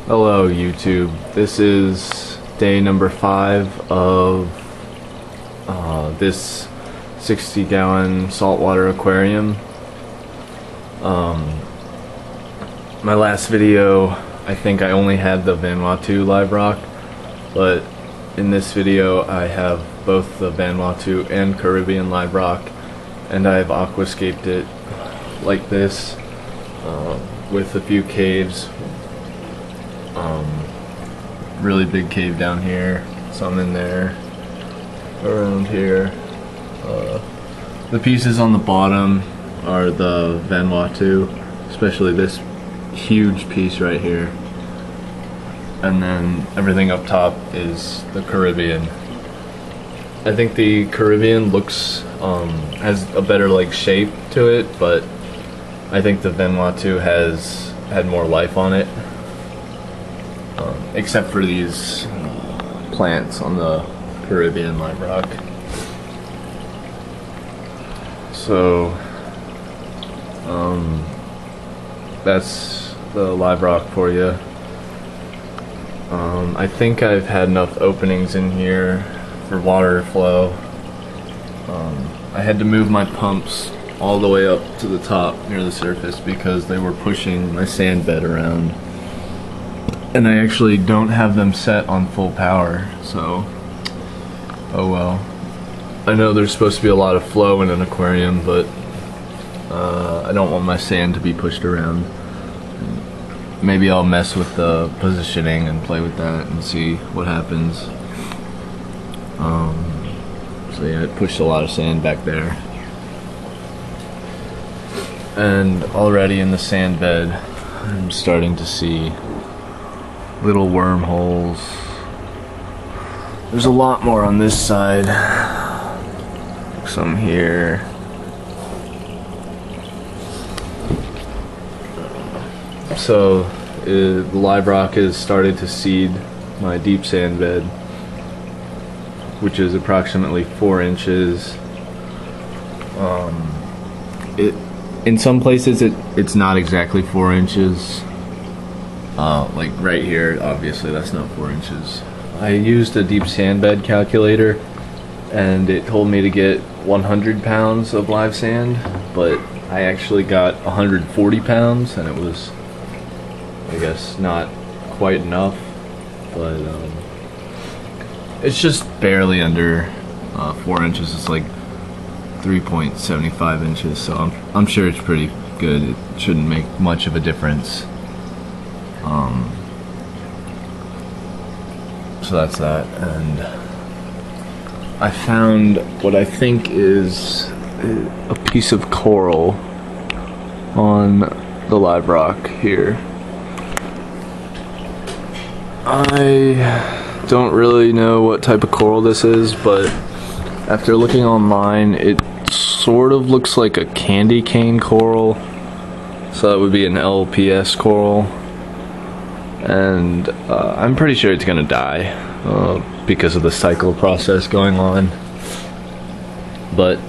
Hello YouTube, this is day number 5 of this 60-gallon saltwater aquarium. My last video, I think I only had the Vanuatu live rock, but in this video I have both the Vanuatu and Caribbean live rock, and I've aquascaped it like this with a few caves. Really big cave down here, some in there, around here. The pieces on the bottom are the Vanuatu, especially this huge piece right here, and then everything up top is the Caribbean. I think the Caribbean looks has a better like shape to it, but I think the Vanuatu has had more life on it. Except for these plants on the Caribbean live rock. So that's the live rock for you. I think I've had enough openings in here for water flow. I had to move my pumps all the way up to the top near the surface because they were pushing my sand bed around. And I actually don't have them set on full power, so oh well. I know there's supposed to be a lot of flow in an aquarium, but I don't want my sand to be pushed around. Maybe I'll mess with the positioning and play with that and see what happens. So yeah, it pushed a lot of sand back there. And already in the sand bed, I'm starting to see little wormholes. There's a lot more on this side. Some here. So the live rock has started to seed my deep sand bed, which is approximately 4 inches. In some places it's not exactly 4 inches. Like right here, obviously that's not 4 inches. I used a deep sand bed calculator and it told me to get 100 pounds of live sand, but I actually got 140 pounds and it was, I guess, not quite enough, but it's just barely under 4 inches. It's like 3.75 inches, so I'm sure it's pretty good. It shouldn't make much of a difference. So that's that, and I found what I think is a piece of coral on the live rock here. I don't really know what type of coral this is, but after looking online, it sort of looks like a candy cane coral, so that would be an LPS coral. And I'm pretty sure it's gonna die because of the cycle process going on. But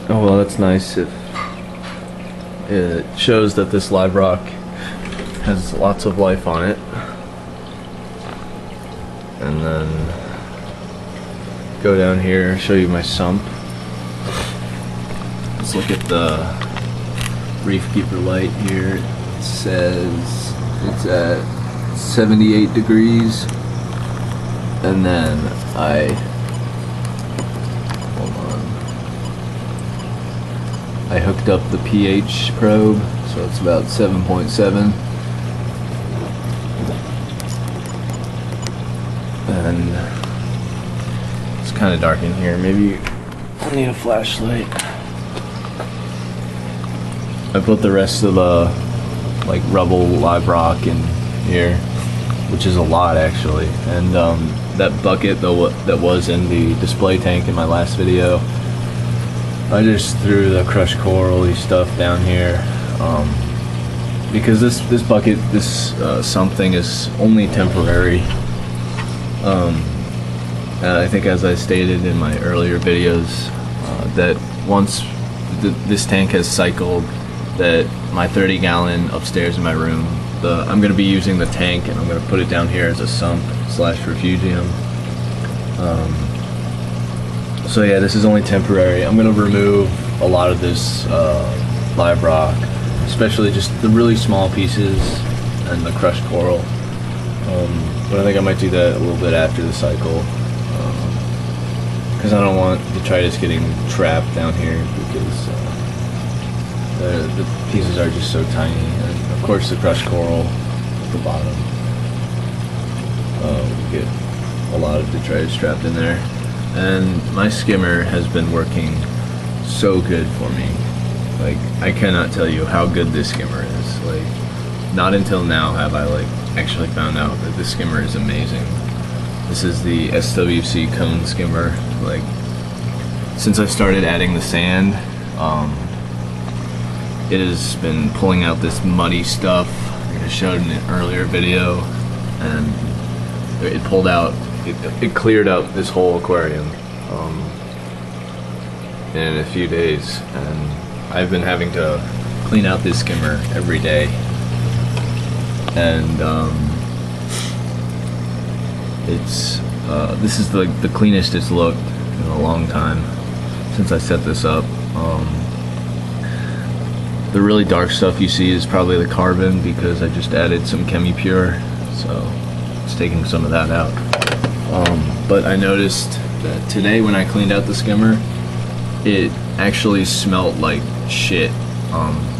oh well, that's nice. It shows that this live rock has lots of life on it. And then go down here, show you my sump. Let's look at the Reef Keeper light here. It says it's at 78 degrees, and then hold on, I hooked up the pH probe, so it's about 7.7, and it's kind of dark in here. Maybe I need a flashlight. I put the rest of the like rubble live rock in here, which is a lot actually, and that bucket that was in the display tank in my last video, I just threw the crushed corally stuff down here, because this bucket, this something is only temporary, and I think, as I stated in my earlier videos, that once this tank has cycled, that my 30-gallon upstairs in my room I'm going to be using the tank, and I'm going to put it down here as a sump slash refugium. So yeah, this is only temporary. I'm going to remove a lot of this live rock, especially just the really small pieces and the crushed coral. But I think I might do that a little bit after the cycle, because I don't want detritus getting trapped down here, because the pieces are just so tiny, and of course the crushed coral at the bottom. We get a lot of detritus trapped in there, and my skimmer has been working so good for me. Like, I cannot tell you how good this skimmer is. Like, not until now have I actually found out that this skimmer is amazing. This is the SWC cone skimmer. Like, since I started adding the sand, it has been pulling out this muddy stuff I showed in an earlier video, and it pulled out, it cleared up this whole aquarium in a few days, and I've been having to clean out this skimmer every day, and this is the cleanest it's looked in a long time since I set this up. The really dark stuff you see is probably the carbon, because I just added some ChemiPure, so it's taking some of that out. But I noticed that today when I cleaned out the skimmer, it actually smelled like shit.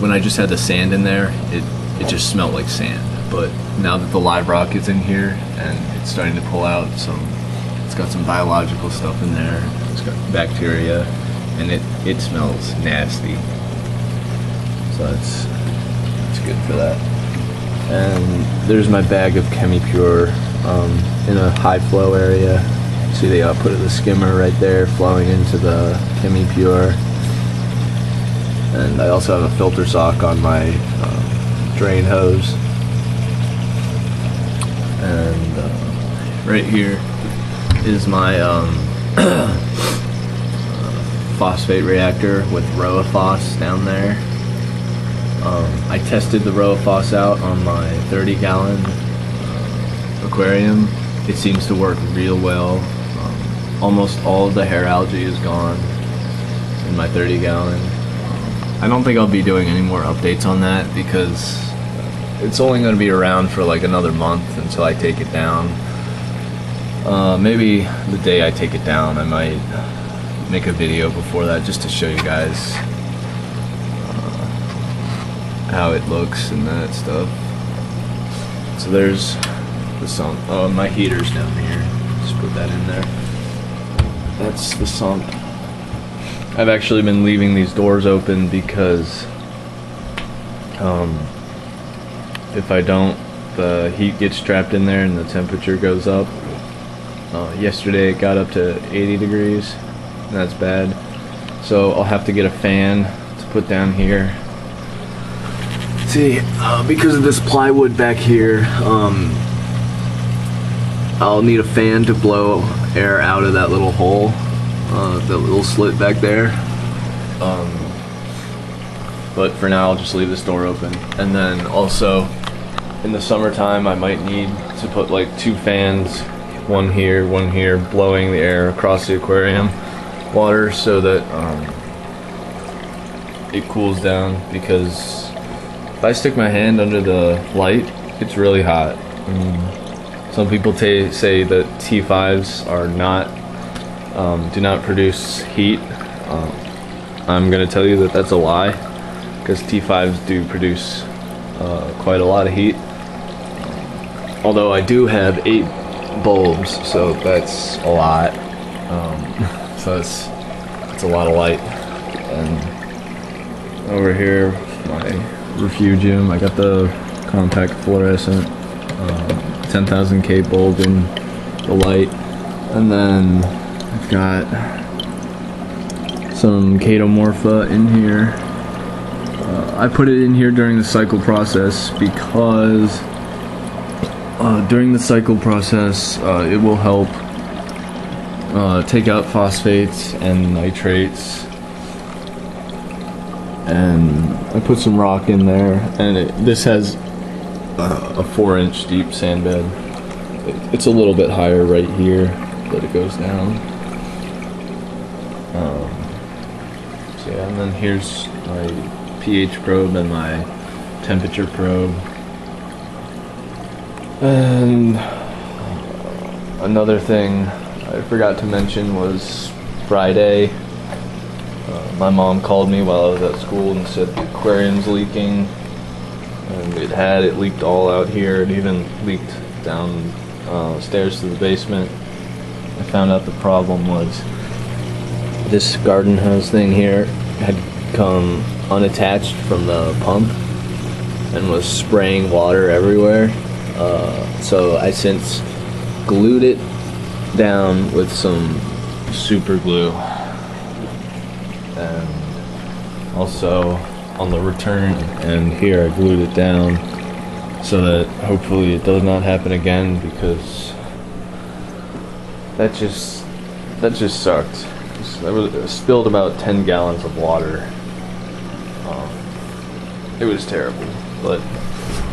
When I just had the sand in there, it just smelled like sand. But now that the live rock is in here and it's starting to pull out it's got some biological stuff in there, it's got bacteria, and it smells nasty. So it's good for that. And there's my bag of ChemiPure in a high flow area. See the output of the skimmer right there flowing into the ChemiPure. And I also have a filter sock on my drain hose. And right here is my phosphate reactor with RoaPhos down there. I tested the RoaPhos out on my 30-gallon aquarium. It seems to work real well. Almost all of the hair algae is gone in my 30-gallon. I don't think I'll be doing any more updates on that, because it's only going to be around for like another month until I take it down. Maybe the day I take it down, I might make a video before that just to show you guys how it looks and that stuff. So there's the sump. Oh, my heater's down here. Just put that in there. That's the sump. I've actually been leaving these doors open because if I don't, the heat gets trapped in there and the temperature goes up. Yesterday it got up to 80 degrees, and that's bad. So I'll have to get a fan to put down here. See, because of this plywood back here, I'll need a fan to blow air out of that little hole, that little slit back there. But for now I'll just leave this door open. And then also in the summertime I might need to put like 2 fans, one here, blowing the air across the aquarium water so that it cools down, because if I stick my hand under the light, it's really hot. Some people say that T5s are do not produce heat. I'm going to tell you that that's a lie, because T5s do produce quite a lot of heat. Although I do have 8 bulbs, so that's a lot. So it's a lot of light. And over here, my refugium, I got the compact fluorescent 10,000K bulb in the light, and then I've got some Chaetomorpha in here. I put it in here during the cycle process because during the cycle process it will help take out phosphates and nitrates. And I put some rock in there, and this has a 4-inch deep sand bed. It's a little bit higher right here, but it goes down. So yeah, and then here's my pH probe and my temperature probe. And another thing I forgot to mention was Friday. My mom called me while I was at school and said the aquarium's leaking. And it leaked all out here. It even leaked down stairs to the basement. I found out the problem was this garden hose thing here had come unattached from the pump and was spraying water everywhere. So I since glued it down with some super glue, and also on the return end here I glued it down so that hopefully it does not happen again, because that just sucked. It spilled about 10 gallons of water. It was terrible, but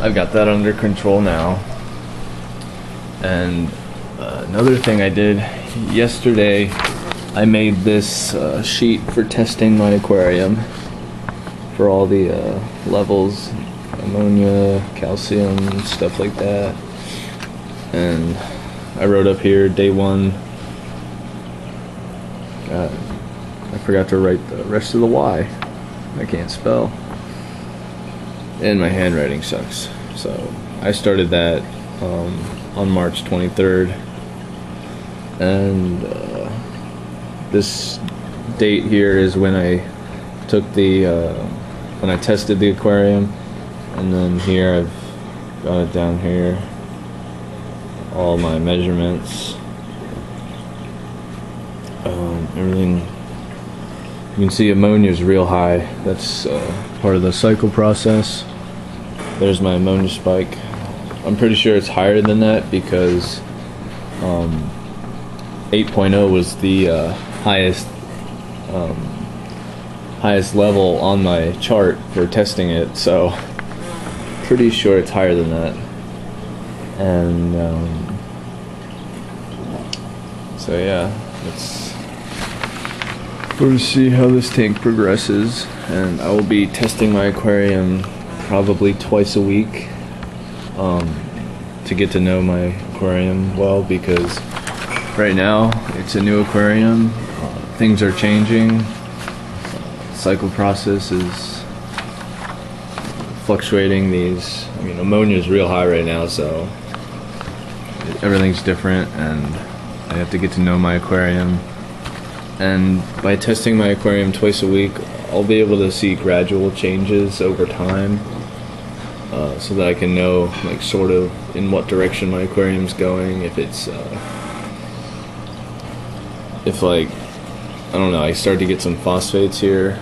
I've got that under control now. And another thing I did yesterday, I made this sheet for testing my aquarium for all the levels, ammonia, calcium, stuff like that. And I wrote up here day 1. I forgot to write the rest of the Y. I can't spell. And my handwriting sucks. So I started that on March 23rd. And this date here is when I took when I tested the aquarium. And then here I've got it down here, all my measurements, everything. You can see ammonia is real high. That's part of the cycle process. There's my ammonia spike. I'm pretty sure it's higher than that because 8.0 was the highest level on my chart for testing it, so pretty sure it's higher than that. And so yeah, we're gonna see how this tank progresses, and I will be testing my aquarium probably twice a week to get to know my aquarium well, because right now it's a new aquarium. Things are changing. Cycle process is fluctuating. Ammonia is real high right now, so everything's different, and I have to get to know my aquarium. And by testing my aquarium twice a week, I'll be able to see gradual changes over time, so that I can know sort of in what direction my aquarium's going. If it's I don't know, I start to get some phosphates here.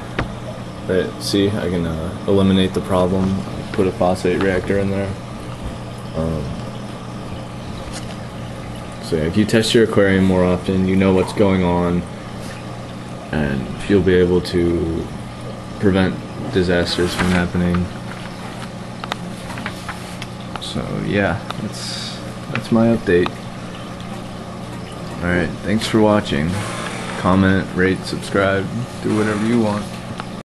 Right, see, I can eliminate the problem, put a phosphate reactor in there. So yeah, if you test your aquarium more often, you know what's going on, and you'll be able to prevent disasters from happening. So yeah, that's my update. Alright, thanks for watching. Comment, rate, subscribe, do whatever you want.